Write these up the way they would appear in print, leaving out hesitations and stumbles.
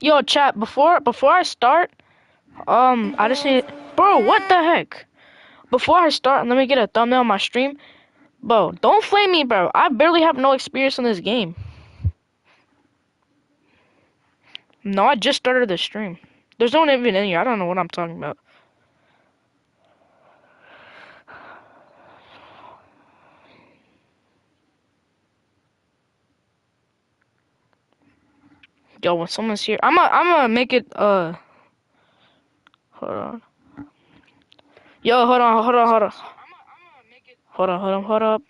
Yo, chat, before I start, I just need, bro, what the heck? Before I start, let me get a thumbnail on my stream. Bro, don't flame me, bro. I barely have no experience in this game. No, I just started the stream. There's no one even in here. I don't know what I'm talking about. Yo, when someone's here, I'm gonna make it, hold on. Yo, hold on. Hold up.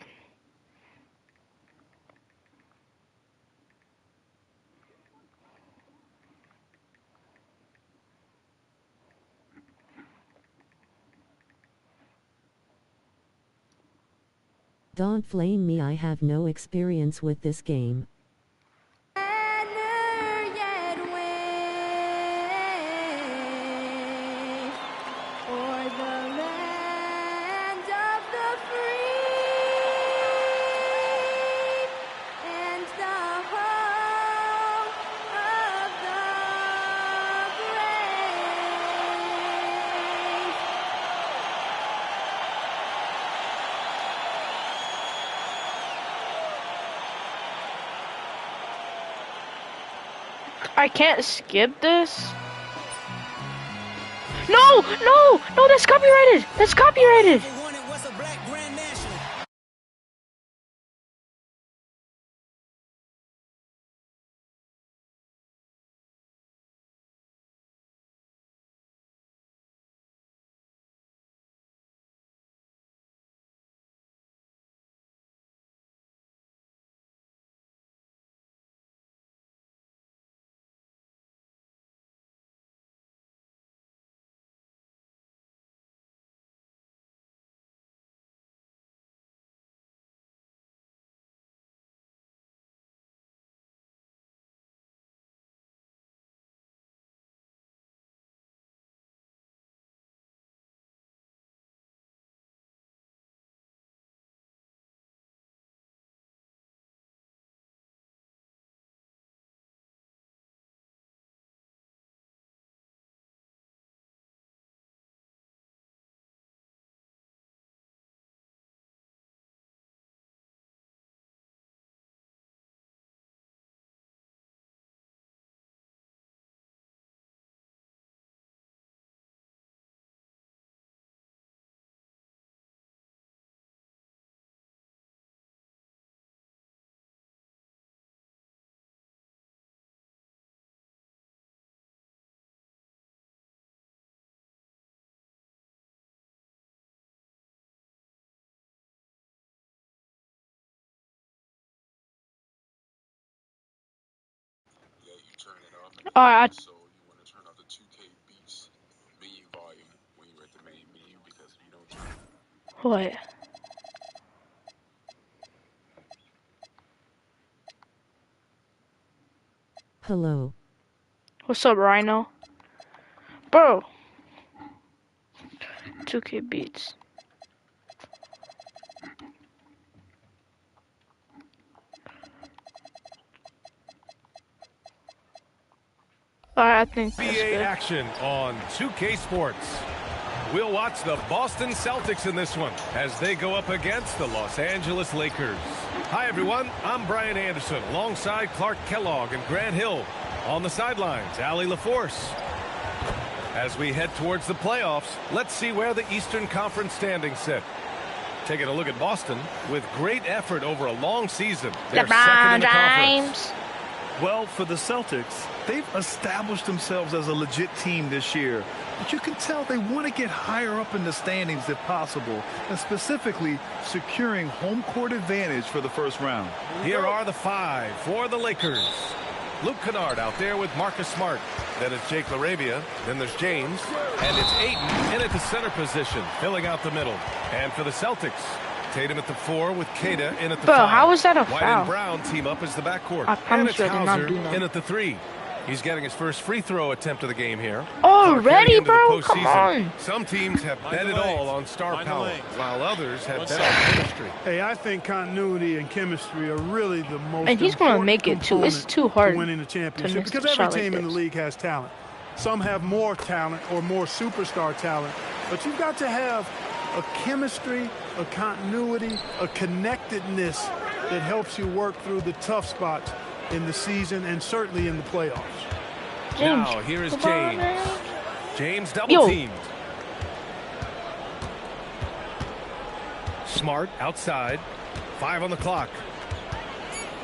Don't flame me, I have no experience with this game. I can't skip this. No, that's copyrighted. That's copyrighted. Alright, what? Hello. What's up, Rhino? Bro. 2K beats. Alright, I think that's NBA good. action on 2K Sports. We'll watch the Boston Celtics in this one as they go up against the Los Angeles Lakers. Hi, everyone. I'm Brian Anderson alongside Clark Kellogg and Grant Hill. On the sidelines, Allie LaForce. As we head towards the playoffs, let's see where the Eastern Conference standings sit. Taking a look at Boston, with great effort over a long season, they're second in the conference. Well, for the Celtics, they've established themselves as a legit team this year. But you can tell they want to get higher up in the standings if possible, and specifically securing home court advantage for the first round. Here are the five for the Lakers. Luke Kennard out there with Marcus Smart. Then it's Jake LaRavia. Then there's James. And it's Ayton in at the center position, filling out the middle. And for the Celtics, Tatum at the 4 with Kata in at the 5. Bro, how was that a White foul? and Brown team up as the backcourt. I And promise it's you I did not Hauser do that. in at the 3. He's getting his first free throw attempt of the game here. Oh, Clark, heading already, into the bro? Come postseason, on. Some teams have bet it all on star power, while others have bet second. on chemistry. Hey, I think continuity and chemistry are really the most And he's gonna important make it too. It's component too hard to winning a to championship miss because a every shot like team in the this. league has talent. Some have more talent or more superstar talent, but you've got to have a chemistry, a continuity, a connectedness that helps you work through the tough spots in the season and certainly in the playoffs. James, Now, here is come on, James. man. James Yo. double-teamed. Smart outside. 5 on the clock.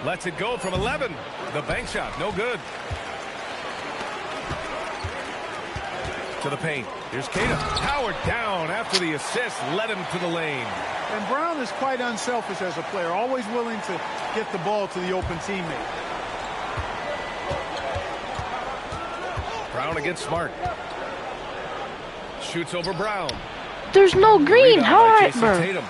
Lets it go from 11. The bank shot, no good. To the paint. Here's Tatum. Howard down after the assist. Led him to the lane. And Brown is quite unselfish as a player, always willing to get the ball to the open teammate. Brown against Smart. Shoots over Brown. There's no green. Rebound How by I, Jason bro? Tatum.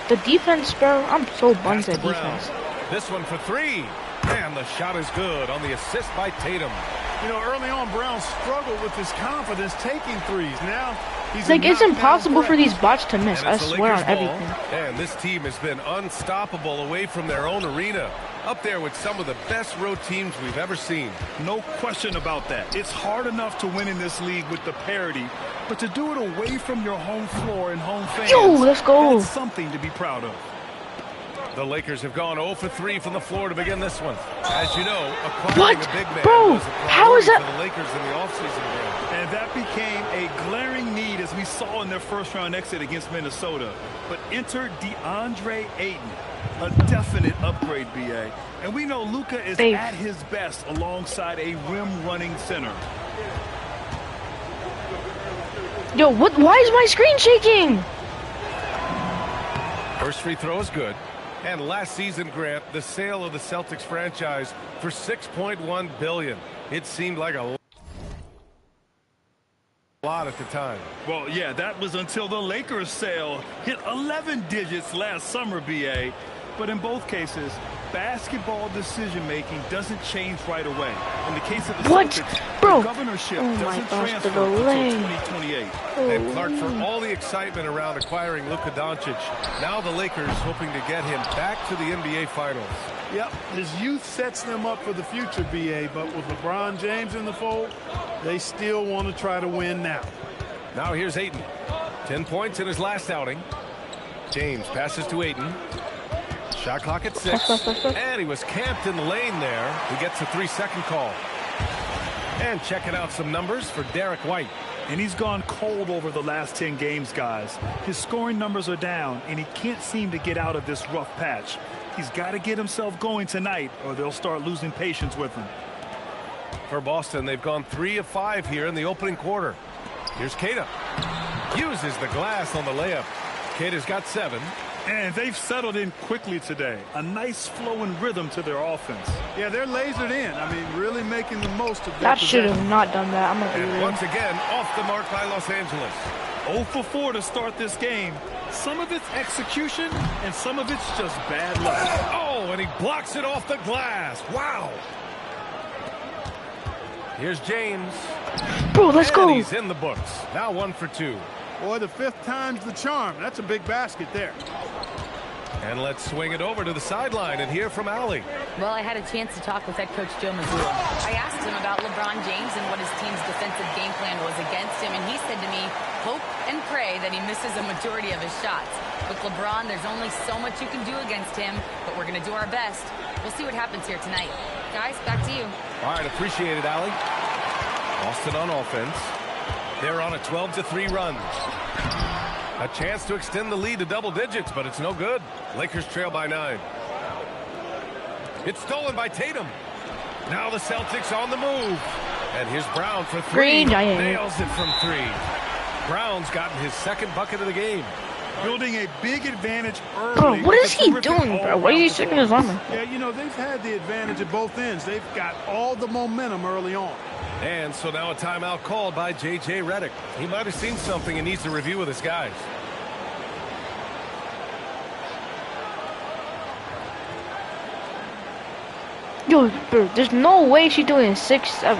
The defense, bro. I'm so Pass buns to at Brown. defense. This one for 3. And the shot is good on the assist by Tatum. You know, early on, Brown struggled with his confidence taking threes. Now, he's Like, it's knockdown impossible for threat. these bots to miss. And I it's the swear on Lakers' ball. everything. And this team has been unstoppable away from their own arena. Up there with some of the best road teams we've ever seen. No question about that. It's hard enough to win in this league with the parity, but to do it away from your home floor and home fans, Yo, let's go. that's something to be proud of. The Lakers have gone 0 for 3 from the floor to begin this one. As you know, acquiring What? a big man Bro, was a how is priority that- for the Lakers in the offseason game. And that became a glaring need as we saw in their first round exit against Minnesota. But enter DeAndre Ayton, a definite upgrade, BA. And we know Luka is Hey. at his best alongside a rim-running center. Yo, what? Why is my screen shaking? First free throw is good. And last season, Grant, the sale of the Celtics franchise for $6.1 billion. It seemed like a lot at the time. Well, yeah, that was until the Lakers sale hit 11 digits last summer, BA. But in both cases, basketball decision-making doesn't change right away. In the case of the What? Celtics, Bro. the governorship Oh my doesn't gosh, transfer the until delay. 2028. And Clark, for all the excitement around acquiring Luka Doncic, now the Lakers hoping to get him back to the NBA Finals. Yep, his youth sets them up for the future, BA. But with LeBron James in the fold, they still want to try to win now. Now here's Ayton. 10 points in his last outing. James passes to Ayton. Shot clock at 6. And he was camped in the lane there. He gets a 3-second call. And checking out some numbers for Derek White. And he's gone cold over the last 10 games, guys. His scoring numbers are down, and he can't seem to get out of this rough patch. He's got to get himself going tonight, or they'll start losing patience with him. For Boston, they've gone 3 of 5 here in the opening quarter. Here's Kata. Uses the glass on the layup. Kata's got 7. And they've settled in quickly today. A nice flowing rhythm to their offense. Yeah, they're lasered in. I mean, really making the most of their That should possession. have not done that. I'm gonna be And real. once again, off the mark by Los Angeles. 0 for 4 to start this game. Some of it's execution, and some of it's just bad luck. Oh, and he blocks it off the glass. Wow. Here's James. Bro, let's And go. he's in the books. Now 1 for 2. Boy, the 5th time's the charm. That's a big basket there. And let's swing it over to the sideline and hear from Allie. Well, I had a chance to talk with head coach Joe Mazzulla. I asked him about LeBron James and what his team's defensive game plan was against him, and he said to me, hope and pray that he misses a majority of his shots. With LeBron, there's only so much you can do against him, but we're going to do our best. We'll see what happens here tonight. Guys, back to you. All right, appreciate it, Allie. Boston on offense. They're on a 12-3 run. A chance to extend the lead to double digits, but it's no good. Lakers trail by 9. It's stolen by Tatum. Now the Celtics on the move. And here's Brown for 3. Green giant. Nails it from 3. Brown's gotten his second bucket of the game. Building a big advantage early. Bro, what with is a he terrific doing, bro? Why is he sticking his armor? Yeah, you know, they've had the advantage at both ends. They've got all the momentum early on. And so now a timeout called by J.J. Redick. He might have seen something and needs to review with his guys. Yo, bro, there's no way she's doing 6-7.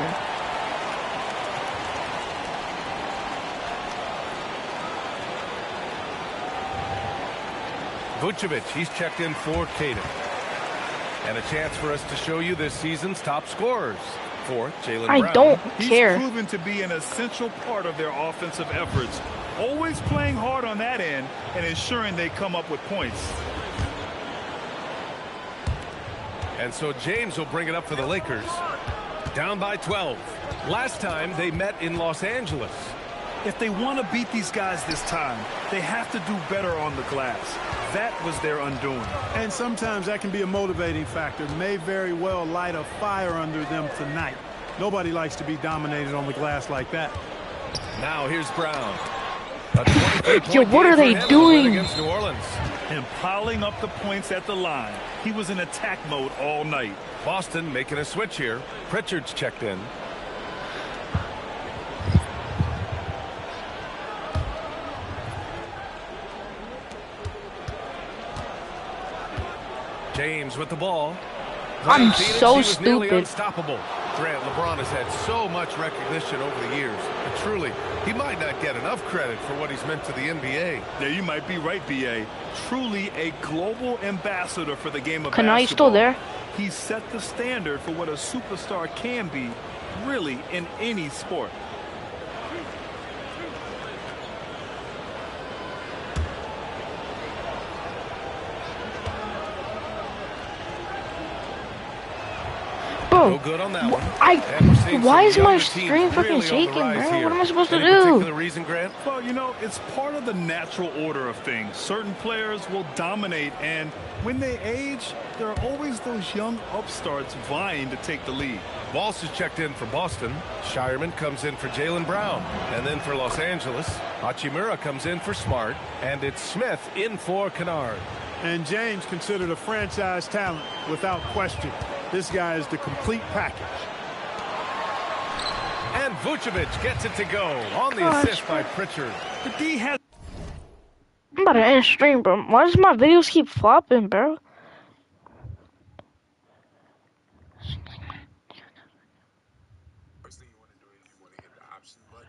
Vucevic, he's checked in for Tatum. And a chance for us to show you this season's top scorers. For Jaylen Brown. I don't care. He's proven to be an essential part of their offensive efforts. Always playing hard on that end and ensuring they come up with points. And so James will bring it up for the Lakers. Down by 12. Last time they met in Los Angeles. If they want to beat these guys this time, they have to do better on the glass. That was their undoing. And sometimes that can be a motivating factor. May very well light a fire under them tonight. Nobody likes to be dominated on the glass like that. Now here's Brown. Yo, what are they doing? Against New Orleans. And piling up the points at the line. He was in attack mode all night. Boston making a switch here. Pritchard's checked in. James with the ball. I'm Phoenix, so he was nearly stupid. unstoppable. Grant, LeBron has had so much recognition over the years. But truly, he might not get enough credit for what he's meant to the NBA. Yeah, you might be right, B.A. Truly a global ambassador for the game of Kana, you still basketball. there? He set the standard for what a superstar can be, really, in any sport. Bro, No good on that one. And we're seeing why some is my younger screen teams freaking really on the shaking, rise bro? here. What am I supposed to Any do? particular reason, Grant? Well, you know, it's part of the natural order of things. Certain players will dominate, and when they age, there are always those young upstarts vying to take the lead. Walsh is checked in for Boston. Shireman comes in for Jaylen Brown. And then for Los Angeles, Hachimura comes in for Smart. And it's Smith in for Kennard. And James considered a franchise talent without question. This guy is the complete package. And Vucevic gets it to go on the Gosh, assist by Pritchard. The D has I'm about to end stream, bro. Why does my videos keep flopping, bro? First thing you want to do is you want to hit the option button.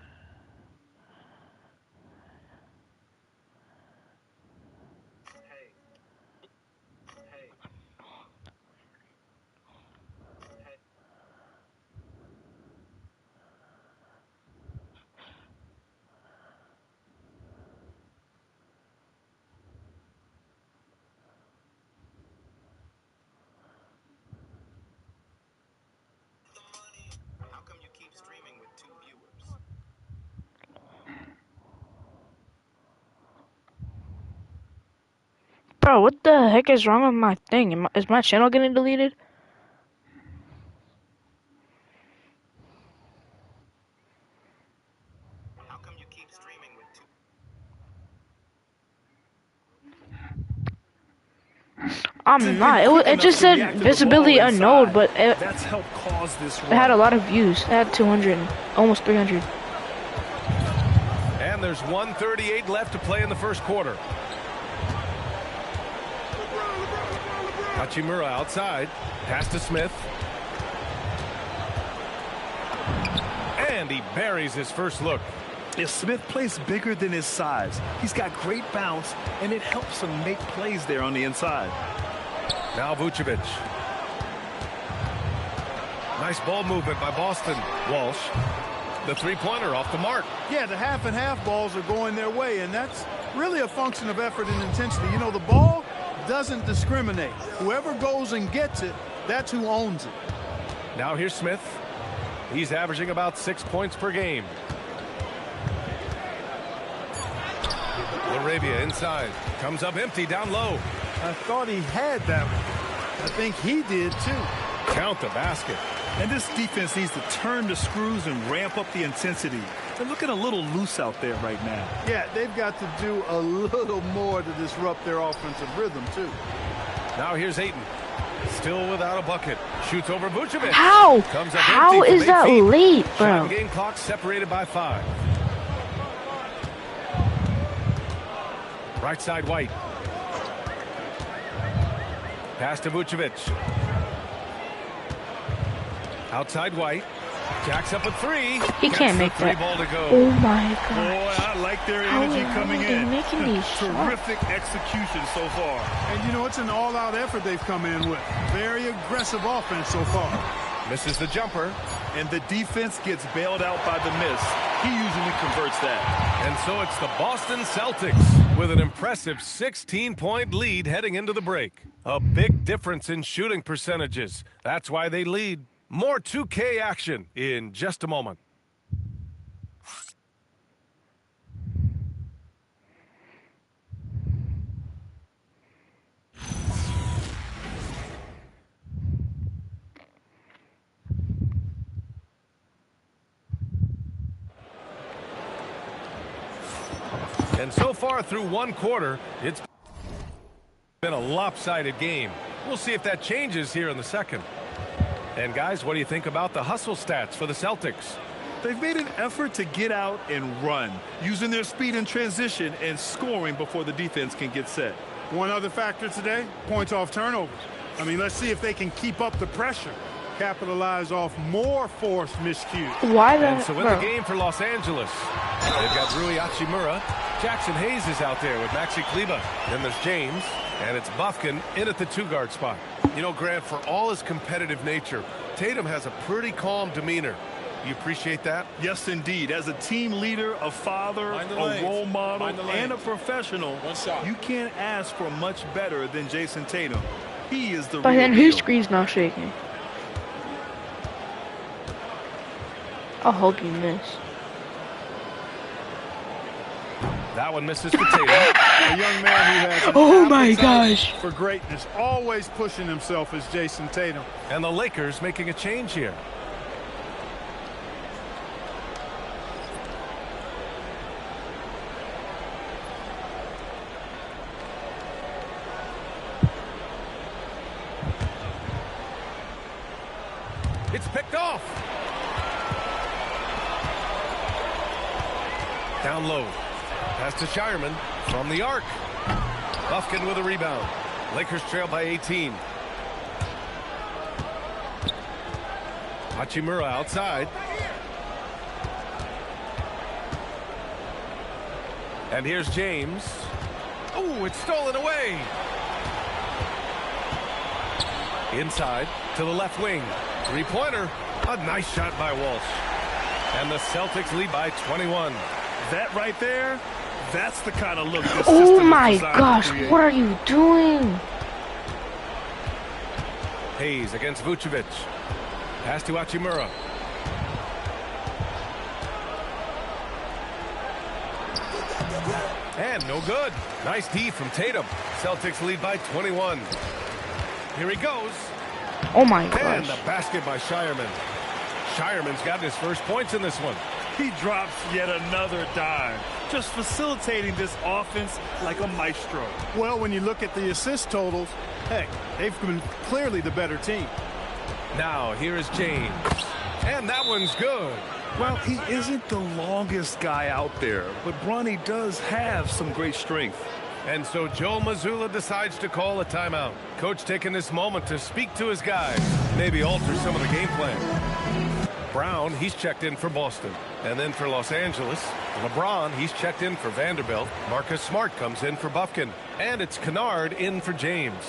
Hey. Hey. Hey. How come you keep streaming with 2 viewers? Bro, what the heck is wrong with my thing? Is my channel getting deleted? How come you keep streaming with 2? I'm not. It just said visibility unknown, but it that's helped cause this run. had a lot of views. It had 200, almost 300. And there's 1:38 left to play in the first quarter. Hachimura outside. Pass to Smith. And he buries his first look. If Smith plays bigger than his size, he's got great bounce, and it helps him make plays there on the inside. Now Vucevic. Nice ball movement by Boston. Walsh. The three-pointer off the mark. Yeah, the half and half balls are going their way, and that's really a function of effort and intensity. You know, the ball doesn't discriminate. Whoever goes and gets it, that's who owns it. Now here's Smith. He's averaging about 6 points per game. Laravia inside. Comes up empty down low. I thought he had that one. I think he did, too. Count the basket. And this defense needs to turn the screws and ramp up the intensity. They're looking a little loose out there right now. Yeah, they've got to do a little more to disrupt their offensive rhythm, too. Now here's Ayton. Still without a bucket. Shoots over Vucevic. How? Comes up How empty from is 8 that feet. late, Shot bro? and game clock separated by 5. Right side White. Pass to Vucevic. Outside White. Jacks up a three. He Gets can't the make three that. ball to go. Oh my Boy, gosh. I like their How energy are coming they in. making these shots? Terrific execution so far. And, you know, it's an all-out effort they've come in with. Very aggressive offense so far. Misses the jumper. And the defense gets bailed out by the miss. He usually converts that. And so it's the Boston Celtics with an impressive 16-point lead heading into the break. A big difference in shooting percentages. That's why they lead. More 2K action in just a moment. And so far through one quarter, it's been a lopsided game. We'll see if that changes here in the second. And guys, what do you think about the hustle stats for the Celtics? They've made an effort to get out and run, using their speed in transition and scoring before the defense can get set. One other factor today, points off turnovers. I mean, let's see if they can keep up the pressure. Capitalize off more forced miscues. Why the? And so in the game for Los Angeles, they've got Rui Hachimura. Jackson Hayes is out there with Maxi Kleber. Then there's James, and it's Bufkin in at the two-guard spot. You know, Grant, for all his competitive nature, Tatum has a pretty calm demeanor. You appreciate that? Yes, indeed. As a team leader, a father, a role model, and a professional, you can't ask for much better than Jason Tatum. He is the But real then deal. whose screen's not shaking? I hope you miss. That one misses for Tatum. A young man who has an Oh my appetite gosh. for greatness, always pushing himself as Jason Tatum. And the Lakers making a change here. It's picked off. Down low. Pass to Shireman from the arc. Bufkin with a rebound. Lakers trail by 18. Hachimura outside. And here's James. Oh, it's stolen away. Inside to the left wing. Three-pointer. A nice shot by Walsh. And the Celtics lead by 21. That right there, that's the kind of look this Oh system is my designed to gosh, create. what are you doing? Hayes against Vucevic. Pass to Hachimura. And no good. Nice D from Tatum. Celtics lead by 21. Here he goes. Oh my And gosh. the basket by Shireman. Shireman's gotten his first points in this one. He drops yet another dime, just facilitating this offense like a maestro. Well, when you look at the assist totals, heck, they've been clearly the better team. Now here is James. And that one's good. Well, he isn't the longest guy out there, but Bronny does have some great strength. And so Joe Mazzulla decides to call a timeout. Coach taking this moment to speak to his guys, maybe alter some of the game plan. Brown, he's checked in for Boston. And then for Los Angeles, LeBron, he's checked in for Vanderbilt. Marcus Smart comes in for Bufkin. And it's Kennard in for James.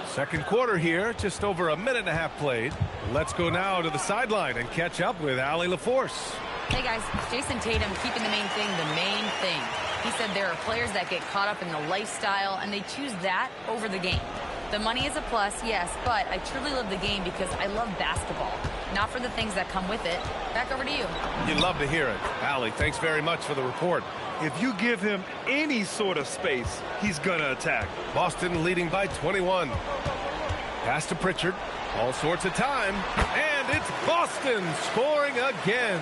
Second quarter here, just over a minute and a half played. Let's go now to the sideline and catch up with Allie LaForce. Hey guys, Jason Tatum keeping the main thing the main thing. He said there are players that get caught up in the lifestyle and they choose that over the game. The money is a plus, yes, but I truly love the game because I love basketball, not for the things that come with it. Back over to you. You'd love to hear it. Allie, thanks very much for the report. If you give him any sort of space, he's gonna attack. Boston leading by 21. Pass to Pritchard. All sorts of time. And it's Boston scoring again.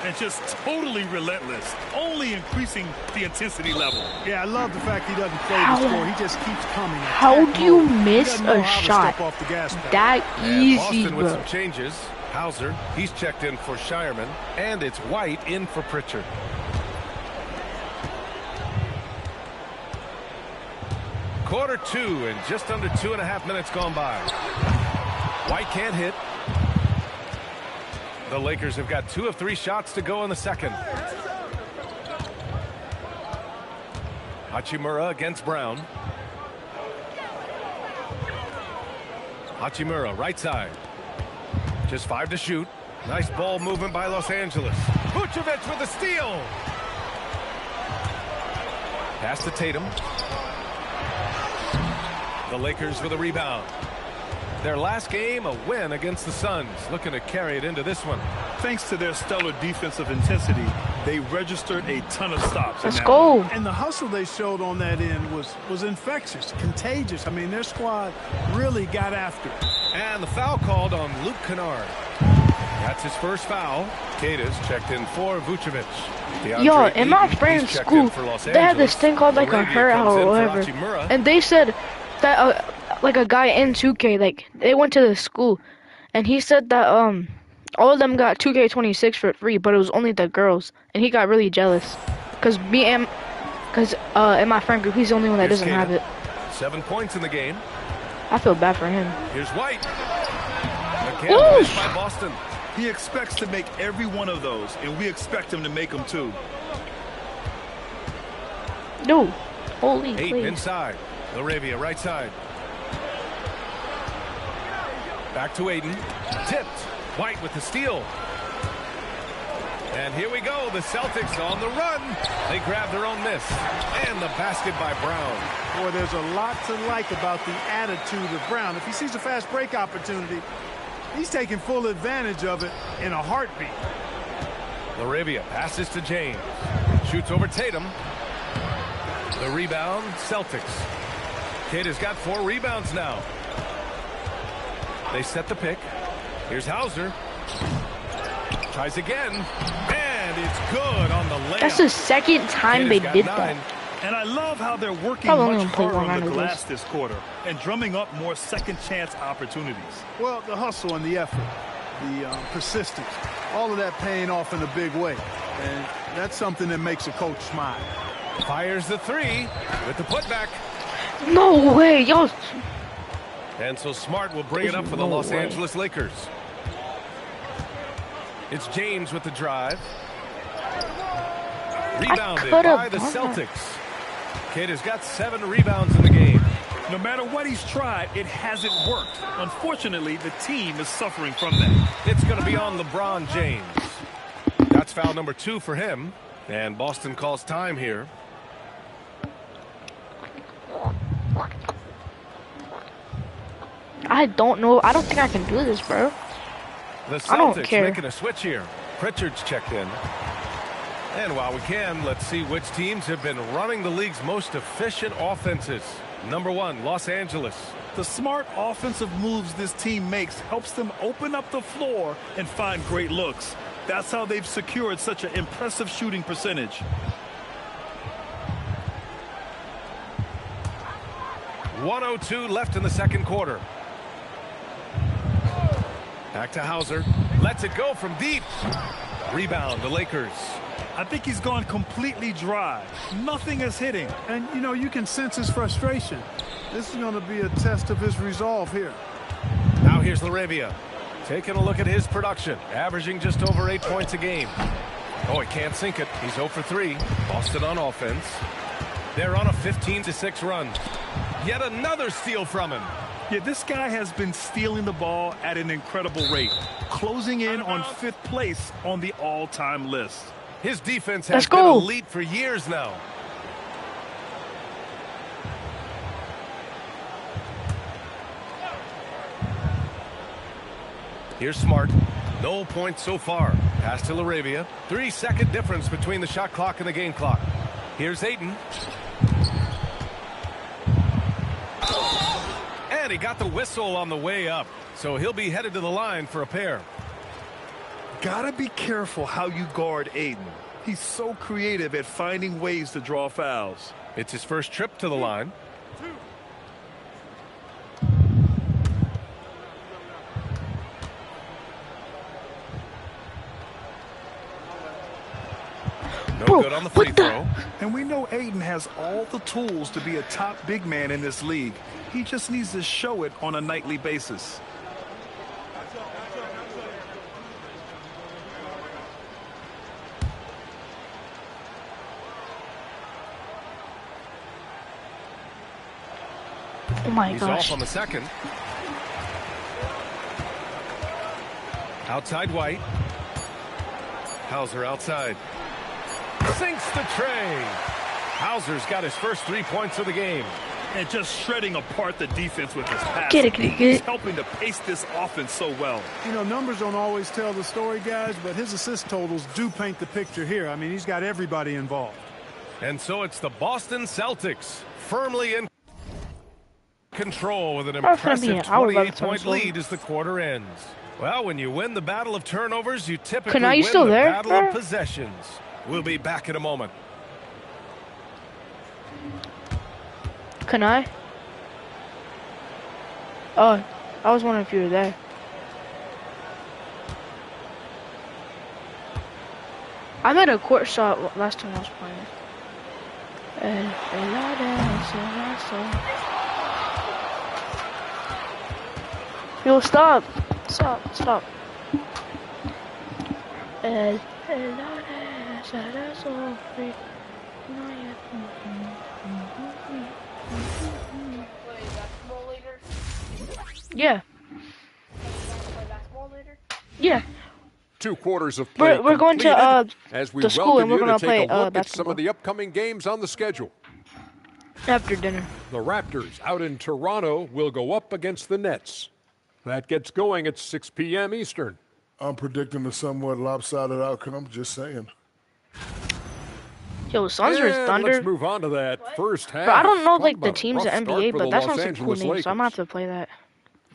And just totally relentless, only increasing the intensity level. Yeah, I love the fact he doesn't play How- the score. He just keeps coming. How Attack do you mode. He miss doesn't know a how to shot step off the gas pedal. that And easy, Boston with bro? some changes. Hauser, he's checked in for Shireman. And it's White in for Pritchard. Quarter 2 and just under 2.5 minutes gone by. White can't hit. The Lakers have got 2 of 3 shots to go in the second. Hachimura against Brown. Hachimura, right side. Just 5 to shoot. Nice ball movement by Los Angeles. Vucevic with a steal. Pass to Tatum. The Lakers with a rebound. Their last game, a win against the Suns. Looking to carry it into this one. Thanks to their stellar defensive intensity, they registered a ton of stops. Let's go. And the hustle they showed on that end was infectious, contagious. I mean, their squad really got after it. And the foul called on Luke Kennard. That's his first foul. Cata's checked in for Vucevic. Yo, in my friend's school, they had this thing called like a her out or whatever. And they said that like a guy in 2K, like they went to the school, and he said that all of them got 2K26 for free, but it was only the girls, and he got really jealous, cause in my friend group he's the only one that doesn't have it. 7 points in the game. I feel bad for him. Here's White. Again, missed by Boston. He expects to make every one of those, and we expect him to make them too. No, holy. 8 please. inside. Laravia right side. Back to Aiden. Tipped. White with the steal. And here we go. The Celtics on the run. They grab their own miss. And the basket by Brown. Boy, there's a lot to like about the attitude of Brown. If he sees a fast break opportunity, he's taking full advantage of it in a heartbeat. Laravia passes to James. Shoots over Tatum. The rebound, Celtics. Kid has got 4 rebounds now. They set the pick. Here's Hauser. Tries again. And it's good on the layup. That's the second time they did that. And I love how they're working Probably much harder on the this. glass this quarter and drumming up more second chance opportunities. Well, the hustle and the effort, the persistence, all of that paying off in a big way. And that's something that makes a coach smile. Fires the 3 with the putback. No way, yo. And so Smart will bring it up for the Los Angeles Lakers. It's James with the drive. Rebounded by the Celtics. Kid has got 7 rebounds in the game. No matter what he's tried, it hasn't worked. Unfortunately, the team is suffering from that. It's going to be on LeBron James. That's foul number 2 for him. And Boston calls time here. I don't know. I don't think I can do this, bro. The I don't Celtics care. making a switch here. Pritchard's checked in. And while we can, let's see which teams have been running the league's most efficient offenses. Number 1, Los Angeles. The smart offensive moves this team makes helps them open up the floor and find great looks. That's how they've secured such an impressive shooting percentage. .102 left in the second quarter. Back to Hauser. Lets it go from deep. Rebound, the Lakers. I think he's gone completely dry. Nothing is hitting. And, you know, you can sense his frustration. This is going to be a test of his resolve here. Now here's Laravia. Taking a look at his production. Averaging just over 8 points a game. Oh, he can't sink it. He's 0 for 3. Boston on offense. They're on a 15-6 run. Yet another steal from him. Yeah, this guy has been stealing the ball at an incredible rate, closing in on 5th place on the all-time list. His defense has been elite for years now. Here's Smart. No points so far. Pass to Laravia. 3-second difference between the shot clock and the game clock. Here's Ayton. And he got the whistle on the way up. So he'll be headed to the line for a pair. Gotta be careful how you guard Ayton. He's so creative at finding ways to draw fouls. It's his first trip to the line. No bro, good on the free what the? throw. And we know Ayton has all the tools to be a top big man in this league. He just needs to show it on a nightly basis. Oh my He's gosh. off on the second. Outside White. Hauser outside. Sinks the tray. Hauser's got his first 3 points of the game. And just shredding apart the defense with his pass. Get it, get it, get it. He's helping to pace this offense so well. You know, numbers don't always tell the story, guys, but his assist totals do paint the picture here. I mean, he's got everybody involved. And so it's the Boston Celtics firmly in control with an That's gonna be impressive an hour by the 28-point time lead as the quarter ends. Well, when you win the battle of turnovers, you typically Kunai, you win still the there, battle bro? of possessions. We'll be back in a moment. Can I? Oh, I was wondering if you were there. I made a court shot last time I was playing. Yo, stop. Stop, stop. Yeah. Yeah. 2 quarters of play We're going to completed as we the school welcome and we're you gonna to play take a look at basketball some of the upcoming games on the schedule. after dinner. The Raptors out in Toronto will go up against the Nets. That gets going at 6 p.m. Eastern. I'm predicting a somewhat lopsided outcome, just saying. Yo, Suns vs. And Thunder. let's move on to that first half. Bro, I don't know Talk like the about a teams rough at start NBA, for but the that Los sounds like a cool Angeles name, so I'm gonna have Lakers. to play that.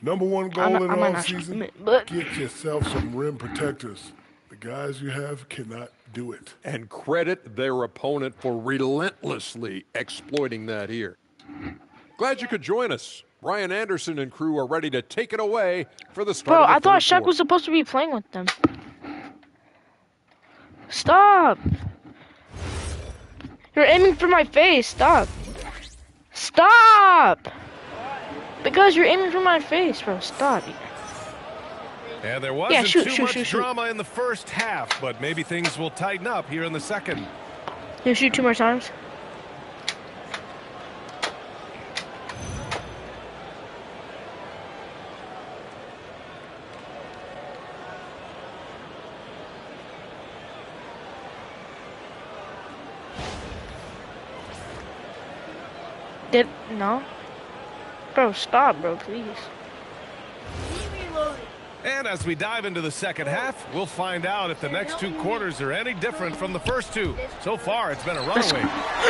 Number one I goal might in not all stream season, it, but get yourself some rim protectors. The guys you have cannot do it. And credit their opponent for relentlessly exploiting that here. Glad you could join us. Brian Anderson and crew are ready to take it away for the start bro, of the I thought third Shaq quarter. was supposed to be playing with them. Stop! You're aiming for my face. Stop! Stop! Because you're aiming for my face, bro. Stop. And there wasn't shoot, too shoot, much shoot, shoot. drama in the first half, but maybe things will tighten up here in the second. You shoot 2 more times. No? Bro, stop, bro, please. And as we dive into the second half, we'll find out if the next 2 quarters are any different from the first 2. So far, it's been a runaway.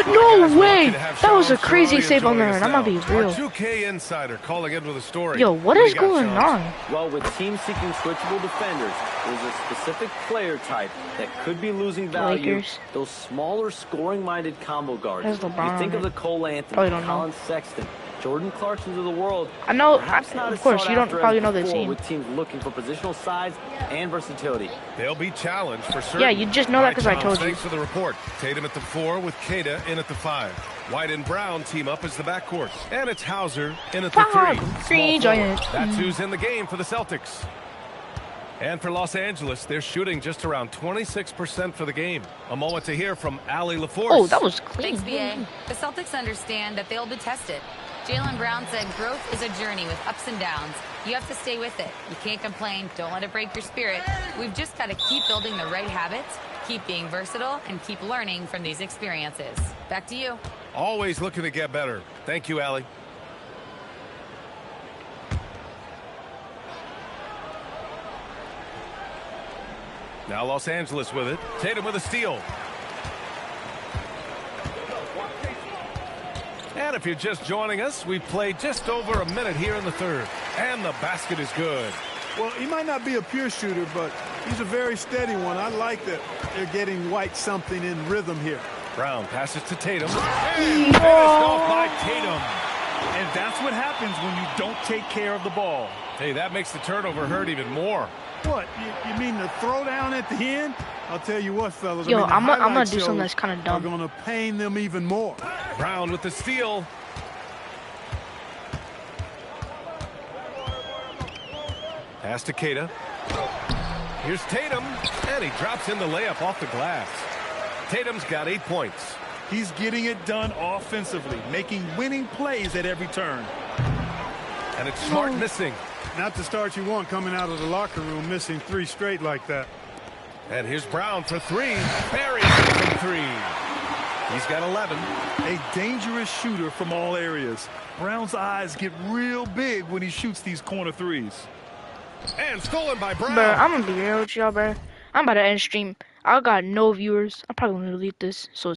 No way! That was a crazy save on there, and I'm gonna be Our real. 2K insider calling in with a story. Yo, what do is you got, going Sean? on? Well, with teams seeking switchable defenders, there's a specific player type that could be losing value. Lakers. Those smaller, scoring-minded combo guards. Has LeBron You think on of the it. Cole Probably Anthony, don't know. Colin Sexton, Jordan Clarksons of the world. I know, Perhaps not of as course, sought you don't after probably as know the before team. With teams looking for positional size and versatility. They'll be challenged for certain. Yeah, you just know that 'cause I Tom, told you. Thanks for the report. Tatum at the 4 with Kada in at the 5. White and Brown team up as the backcourt. And it's Hauser in at the 3. Green Small forward. Giant. That's who's in the game for the Celtics. And for Los Angeles, they're shooting just around 26% for the game. A moment to hear from Allie LaForce. Oh, that was clean. Thanks, BA. The Celtics understand that they'll be tested. Jaylen Brown said growth is a journey with ups and downs. You have to stay with it. You can't complain. Don't let it break your spirit. We've just got to keep building the right habits, keep being versatile, and keep learning from these experiences. Back to you. Always looking to get better. Thank you, Allie. Now Los Angeles with it. Tatum with a steal. And if you're just joining us, we've played just over a minute here in the third. And the basket is good. Well, he might not be a pure shooter, but he's a very steady one. I like that they're getting White something in rhythm here. Brown passes to Tatum. And finished off by Tatum. And that's what happens when you don't take care of the ball. Hey, that makes the turnover hurt even more. What, you mean the throwdown at the end? I'll tell you what, fellas. Yo, I mean, I'm gonna do something that's kind of are dumb. going to pain them even more. Brown with the steal. Pass to Keita. Here's Tatum, and he drops in the layup off the glass. Tatum's got 8 points. He's getting it done offensively, making winning plays at every turn. And it's Smart missing. Not the start you want coming out of the locker room, missing 3 straight like that. And here's Brown for 3. Buries it from 3. He's got 11. A dangerous shooter from all areas. Brown's eyes get real big when he shoots these corner threes. And stolen by Brown. Bro, I'm gonna be real with y'all, bro. I'm about to end stream. I got no viewers. I'm probably gonna delete this. So